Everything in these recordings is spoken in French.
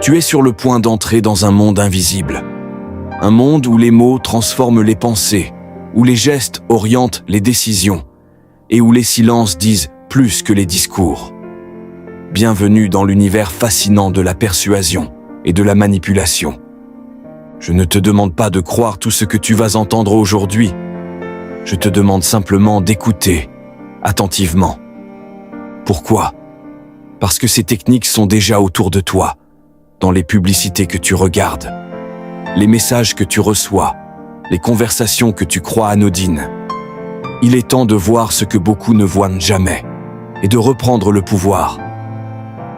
Tu es sur le point d'entrer dans un monde invisible. Un monde où les mots transforment les pensées, où les gestes orientent les décisions et où les silences disent plus que les discours. Bienvenue dans l'univers fascinant de la persuasion et de la manipulation. Je ne te demande pas de croire tout ce que tu vas entendre aujourd'hui. Je te demande simplement d'écouter attentivement. Pourquoi ? Parce que ces techniques sont déjà autour de toi, dans les publicités que tu regardes, les messages que tu reçois, les conversations que tu crois anodines. Il est temps de voir ce que beaucoup ne voient jamais et de reprendre le pouvoir.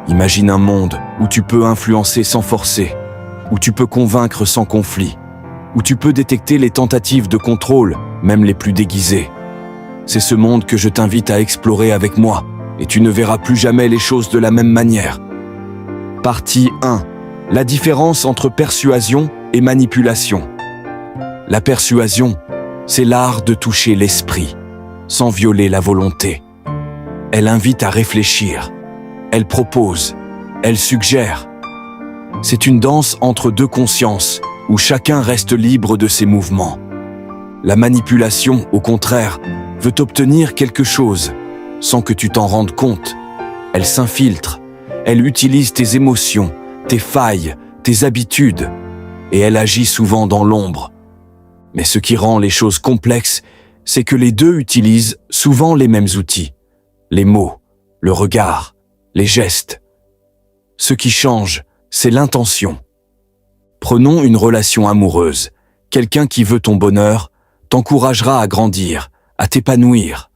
Imagine un monde où tu peux influencer sans forcer, où tu peux convaincre sans conflit, où tu peux détecter les tentatives de contrôle, même les plus déguisées. C'est ce monde que je t'invite à explorer avec moi, et tu ne verras plus jamais les choses de la même manière. Partie 1. La différence entre persuasion et manipulation. La persuasion, c'est l'art de toucher l'esprit, sans violer la volonté. Elle invite à réfléchir, elle propose, elle suggère. C'est une danse entre deux consciences, où chacun reste libre de ses mouvements. La manipulation, au contraire, veut obtenir quelque chose, sans que tu t'en rendes compte. Elle s'infiltre, elle utilise tes émotions, tes failles, tes habitudes, et elle agit souvent dans l'ombre. Mais ce qui rend les choses complexes, c'est que les deux utilisent souvent les mêmes outils. Les mots, le regard, les gestes. Ce qui change, c'est l'intention. Prenons une relation amoureuse. Quelqu'un qui veut ton bonheur t'encouragera à grandir, à t'épanouir.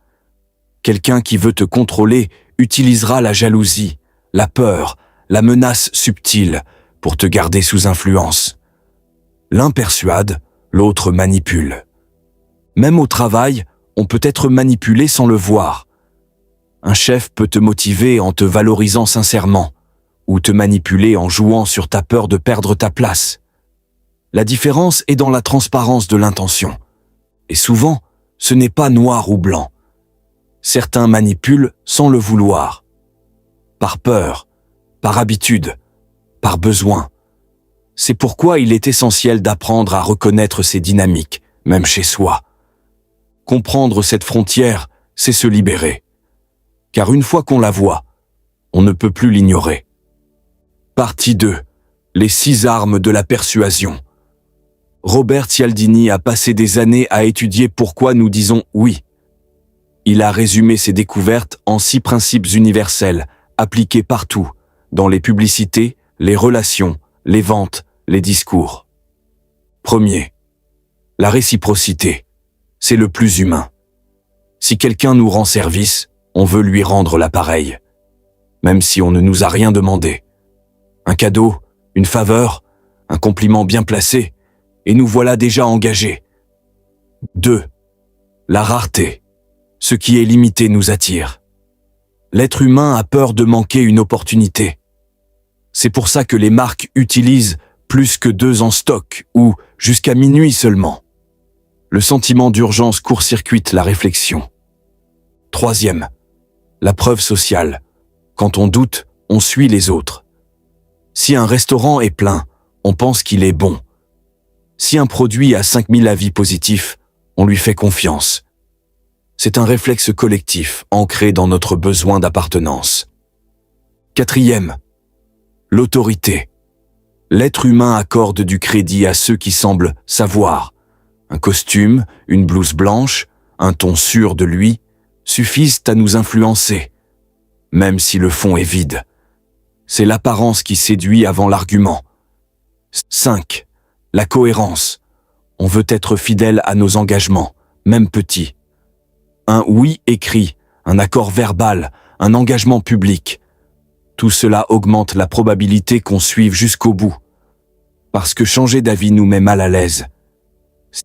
Quelqu'un qui veut te contrôler utilisera la jalousie, la peur, la menace subtile pour te garder sous influence. L'un persuade, l'autre manipule. Même au travail, on peut être manipulé sans le voir. Un chef peut te motiver en te valorisant sincèrement, ou te manipuler en jouant sur ta peur de perdre ta place. La différence est dans la transparence de l'intention. Et souvent, ce n'est pas noir ou blanc. Certains manipulent sans le vouloir. Par peur, par habitude, par besoin. C'est pourquoi il est essentiel d'apprendre à reconnaître ces dynamiques, même chez soi. Comprendre cette frontière, c'est se libérer. Car une fois qu'on la voit, on ne peut plus l'ignorer. Partie 2. Les 6 armes de la persuasion. Robert Cialdini a passé des années à étudier pourquoi nous disons « oui ». Il a résumé ses découvertes en 6 principes universels, appliqués partout, dans les publicités, les relations, les ventes, les discours. Premier. La réciprocité. C'est le plus humain. Si quelqu'un nous rend service, on veut lui rendre l'appareil, même si on ne nous a rien demandé. Un cadeau, une faveur, un compliment bien placé, et nous voilà déjà engagés. 2. La rareté. Ce qui est limité nous attire. L'être humain a peur de manquer une opportunité. C'est pour ça que les marques utilisent plus que 2 en stock ou jusqu'à minuit seulement. Le sentiment d'urgence court-circuite la réflexion. 3. La preuve sociale. Quand on doute, on suit les autres. Si un restaurant est plein, on pense qu'il est bon. Si un produit a 5000 avis positifs, on lui fait confiance. C'est un réflexe collectif ancré dans notre besoin d'appartenance. 4. L'autorité. L'être humain accorde du crédit à ceux qui semblent savoir. Un costume, une blouse blanche, un ton sûr de lui, suffisent à nous influencer, même si le fond est vide. C'est l'apparence qui séduit avant l'argument. 5. La cohérence. On veut être fidèle à nos engagements, même petits. Un oui écrit, un accord verbal, un engagement public. Tout cela augmente la probabilité qu'on suive jusqu'au bout. Parce que changer d'avis nous met mal à l'aise.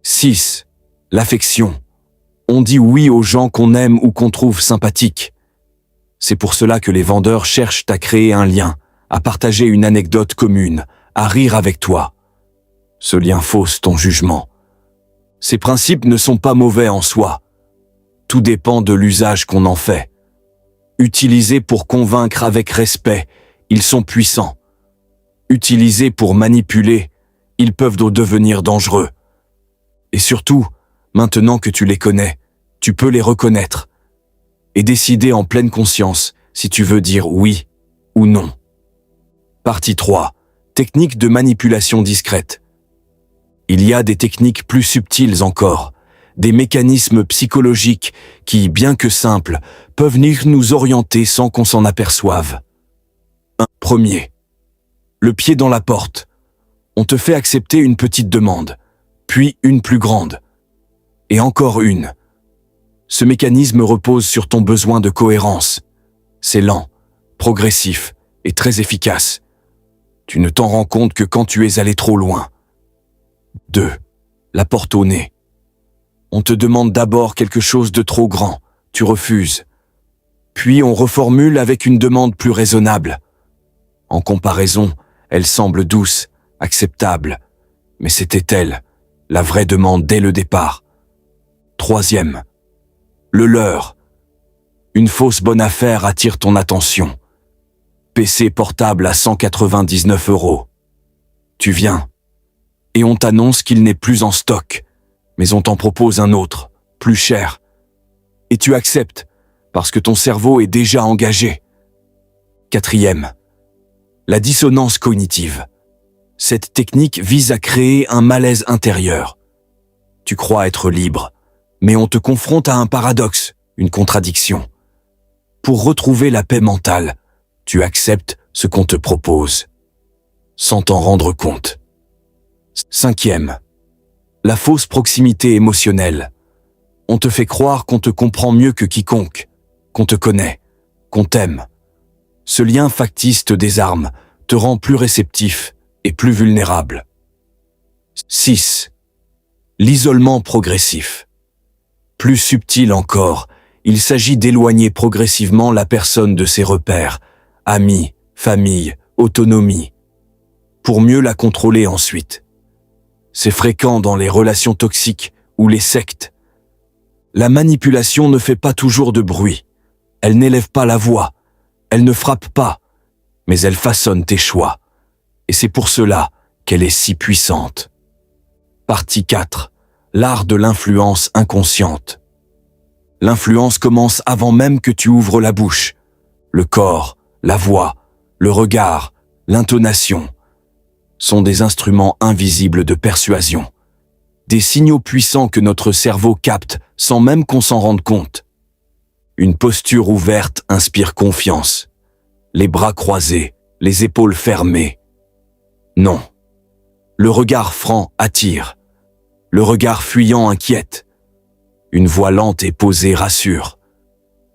6. L'affection. On dit oui aux gens qu'on aime ou qu'on trouve sympathiques. C'est pour cela que les vendeurs cherchent à créer un lien, à partager une anecdote commune, à rire avec toi. Ce lien fausse ton jugement. Ces principes ne sont pas mauvais en soi. Tout dépend de l'usage qu'on en fait. Utilisés pour convaincre avec respect, ils sont puissants. Utilisés pour manipuler, ils peuvent devenir dangereux. Et surtout, maintenant que tu les connais, tu peux les reconnaître et décider en pleine conscience si tu veux dire oui ou non. Partie 3. Techniques de manipulation discrète. Il y a des techniques plus subtiles encore, des mécanismes psychologiques qui, bien que simples, peuvent venir nous orienter sans qu'on s'en aperçoive. 1. Premier. Le pied dans la porte. On te fait accepter une petite demande, puis une plus grande, et encore une. Ce mécanisme repose sur ton besoin de cohérence. C'est lent, progressif et très efficace. Tu ne t'en rends compte que quand tu es allé trop loin. 2. La porte au nez. On te demande d'abord quelque chose de trop grand, tu refuses. Puis on reformule avec une demande plus raisonnable. En comparaison, elle semble douce, acceptable, mais c'était elle, la vraie demande dès le départ. 3. Le leurre. Une fausse bonne affaire attire ton attention. PC portable à 199 €. Tu viens, et on t'annonce qu'il n'est plus en stock, mais on t'en propose un autre, plus cher. Et tu acceptes, parce que ton cerveau est déjà engagé. 4. La dissonance cognitive. Cette technique vise à créer un malaise intérieur. Tu crois être libre, mais on te confronte à un paradoxe, une contradiction. Pour retrouver la paix mentale, tu acceptes ce qu'on te propose, sans t'en rendre compte. 5. La fausse proximité émotionnelle. On te fait croire qu'on te comprend mieux que quiconque, qu'on te connaît, qu'on t'aime. Ce lien factice te désarme, te rend plus réceptif et plus vulnérable. 6. L'isolement progressif. Plus subtil encore, il s'agit d'éloigner progressivement la personne de ses repères, amis, famille, autonomie, pour mieux la contrôler ensuite. C'est fréquent dans les relations toxiques ou les sectes. La manipulation ne fait pas toujours de bruit. Elle n'élève pas la voix. Elle ne frappe pas. Mais elle façonne tes choix. Et c'est pour cela qu'elle est si puissante. Partie 4. L'art de l'influence inconsciente. L'influence commence avant même que tu ouvres la bouche. Le corps, la voix, le regard, l'intonation sont des instruments invisibles de persuasion. Des signaux puissants que notre cerveau capte sans même qu'on s'en rende compte. Une posture ouverte inspire confiance. Les bras croisés, les épaules fermées. Non. Le regard franc attire. Le regard fuyant inquiète. Une voix lente et posée rassure.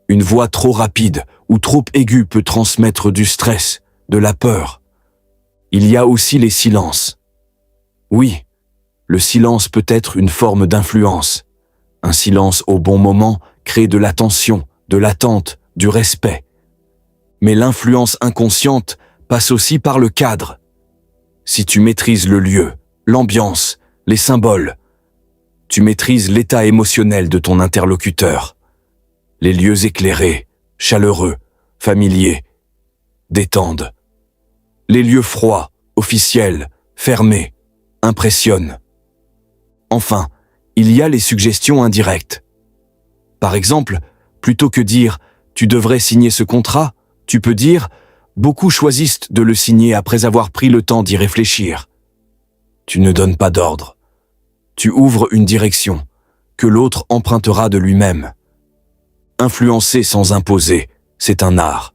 Une voix trop rapide ou trop aiguë peut transmettre du stress, de la peur. Il y a aussi les silences. Oui, le silence peut être une forme d'influence. Un silence au bon moment crée de l'attention, de l'attente, du respect. Mais l'influence inconsciente passe aussi par le cadre. Si tu maîtrises le lieu, l'ambiance, les symboles, tu maîtrises l'état émotionnel de ton interlocuteur. Les lieux éclairés, chaleureux, familiers, détendent. Les lieux froids, officiels, fermés, impressionnent. Enfin, il y a les suggestions indirectes. Par exemple, plutôt que dire « tu devrais signer ce contrat », tu peux dire « beaucoup choisissent de le signer après avoir pris le temps d'y réfléchir ». Tu ne donnes pas d'ordre. Tu ouvres une direction, que l'autre empruntera de lui-même. Influencer sans imposer, c'est un art.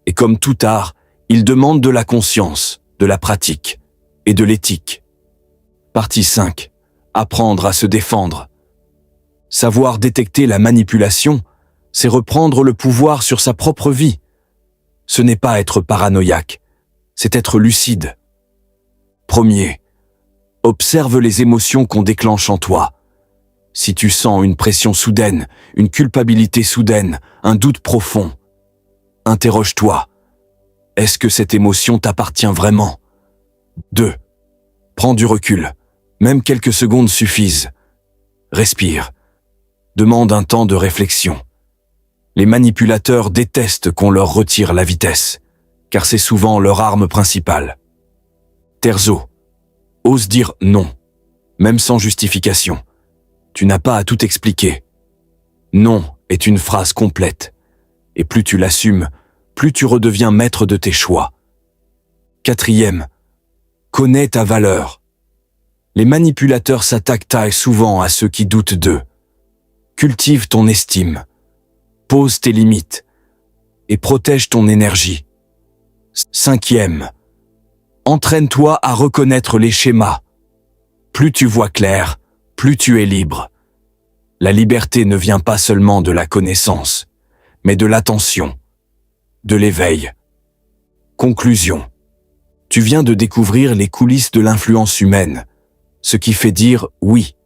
Et comme tout art, il demande de la conscience, de la pratique et de l'éthique. Partie 5. Apprendre à se défendre. Savoir détecter la manipulation, c'est reprendre le pouvoir sur sa propre vie. Ce n'est pas être paranoïaque, c'est être lucide. Premier, observe les émotions qu'on déclenche en toi. Si tu sens une pression soudaine, une culpabilité soudaine, un doute profond, interroge-toi. Est-ce que cette émotion t'appartient vraiment? 2. Prends du recul. Même quelques secondes suffisent. Respire. Demande un temps de réflexion. Les manipulateurs détestent qu'on leur retire la vitesse, car c'est souvent leur arme principale. Terzo, ose dire non, même sans justification. Tu n'as pas à tout expliquer. Non est une phrase complète. Et plus tu l'assumes, plus tu redeviens maître de tes choix. 4e, connais ta valeur. Les manipulateurs s'attaquent souvent à ceux qui doutent d'eux. Cultive ton estime. Pose tes limites. Et protège ton énergie. 5e, entraîne-toi à reconnaître les schémas. Plus tu vois clair, plus tu es libre. La liberté ne vient pas seulement de la connaissance, mais de l'attention, de l'éveil. Conclusion. Tu viens de découvrir les coulisses de l'influence humaine, ce qui fait dire oui,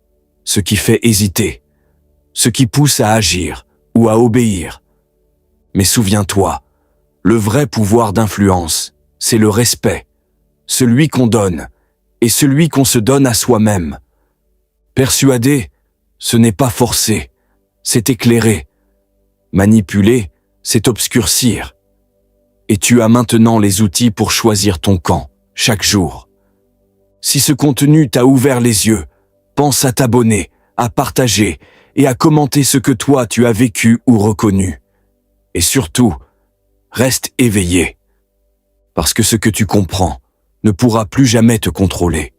ce qui fait hésiter, ce qui pousse à agir ou à obéir. Mais souviens-toi, le vrai pouvoir d'influence, c'est le respect, celui qu'on donne et celui qu'on se donne à soi-même. Persuader, ce n'est pas forcer, c'est éclairer. Manipuler, c'est obscurcir. Et tu as maintenant les outils pour choisir ton camp, chaque jour. Si ce contenu t'a ouvert les yeux, pense à t'abonner, à partager et à commenter ce que toi tu as vécu ou reconnu. Et surtout, reste éveillé. Parce que ce que tu comprends ne pourra plus jamais te contrôler.